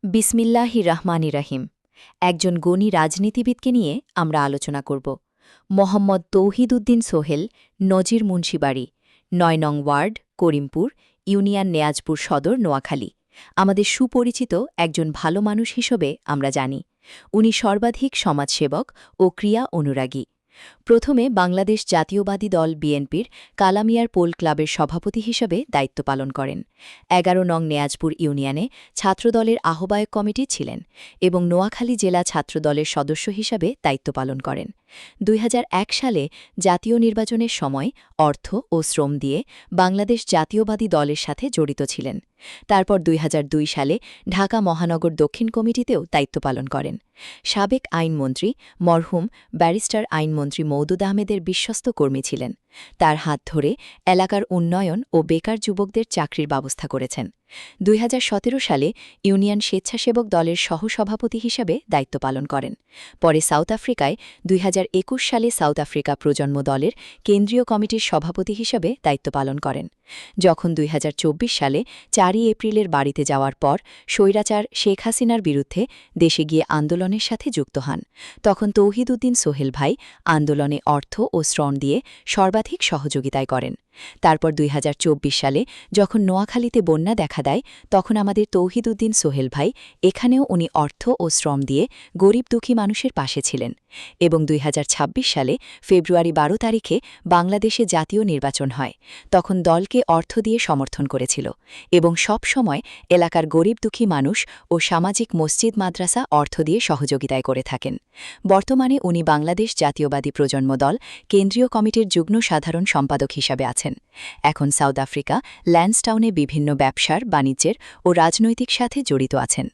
বিসমিল্লাহির রহমানির রহিম। একজন গণী রাজনীতিবিদকে নিয়ে আমরা আলোচনা করব। মোহাম্মদ তৌহিদ উদ্দিন সোহেল, নজির মুন্সিবাড়ি, ৯ নং ওয়ার্ড, করিমপুর, ইউনিয়ন নেয়াজপুর সদর, নোয়াখালী। আমাদের সুপরিচিত একজন ভালো মানুষ হিসেবে আমরা জানি। উনি সর্বাধিক সমাজসেবক ও ক্রিয়া অনুরাগী। প্রথমে বাংলাদেশ জাতীয়বাদী দল বিএনপির কালামিয়ার পোল ক্লাবের সভাপতি হিসেবে দায়িত্ব পালন করেন। ১১ নং নেয়াজপুর ইউনিয়নে ছাত্রদলের আহ্বায়ক কমিটি ছিলেন এবং নোয়াখালী জেলা ছাত্রদলের সদস্য হিসাবে দায়িত্ব পালন করেন। ২০০১ সালে জাতীয় নির্বাচনের সময় অর্থ ও শ্রম দিয়ে বাংলাদেশ জাতীয়বাদী দলের সাথে জড়িত ছিলেন। তারপর ২০০২ সালে ঢাকা মহানগর দক্ষিণ কমিটিতেও দায়িত্ব পালন করেন। সাবেক আইনমন্ত্রী মরহুম ব্যারিস্টার আইনমন্ত্রী মওদুদ আহমেদের বিশ্বস্ত কর্মী ছিলেন। তার হাত ধরে এলাকার উন্নয়ন ও বেকার যুবকদের চাকরির ব্যবস্থা করেছেন। ২০১৭ সালে ইউনিয়ন স্বেচ্ছাসেবক দলের সহসভাপতি হিসেবে দায়িত্ব পালন করেন। পরে সাউথ আফ্রিকায় ২০২১ সালে সাউথ আফ্রিকা প্রজন্ম দলের কেন্দ্রীয় কমিটির সভাপতি হিসেবে দায়িত্ব পালন করেন। যখন ২০২৪ সালে ৪ এপ্রিলের বাড়িতে যাওয়ার পর স্বৈরাচার শেখ হাসিনার বিরুদ্ধে দেশে গিয়ে আন্দোলনের সাথে যুক্ত হন, তখন তৌহিদ উদ্দিন সোহেল ভাই আন্দোলনে অর্থ ও শ্রম দিয়ে সর্বাধিক সহযোগিতায় করেন। তারপর ২০২৪ সালে যখন নোয়াখালীতে বন্যা দেখা দেয়, তখন আমাদের তৌহিদ উদ্দিন সোহেল ভাই এখানেও উনি অর্থ ও শ্রম দিয়ে গরিব দুঃখী মানুষের পাশে ছিলেন। এবং ২০২৬ সালে ফেব্রুয়ারি ১২ তারিখে বাংলাদেশে জাতীয় নির্বাচন হয়, তখন দলকে অর্থ দিয়ে সমর্থন করেছিল এবং সব সময় এলাকার গরিব দুঃখী মানুষ ও সামাজিক মসজিদ মাদ্রাসা অর্থ দিয়ে সহযোগিতায় করে থাকেন। বর্তমানে উনি বাংলাদেশ জাতীয়বাদী প্রজন্ম দল কেন্দ্রীয় কমিটির যুগ্ম সাধারণ সম্পাদক হিসাবে আছেন। এখন সাউথ আফ্রিকা ল্যান্সটাউনে বিভিন্ন ব্যবসার, বাণিজ্যের ও রাজনৈতিক সাথে জড়িত আছেন।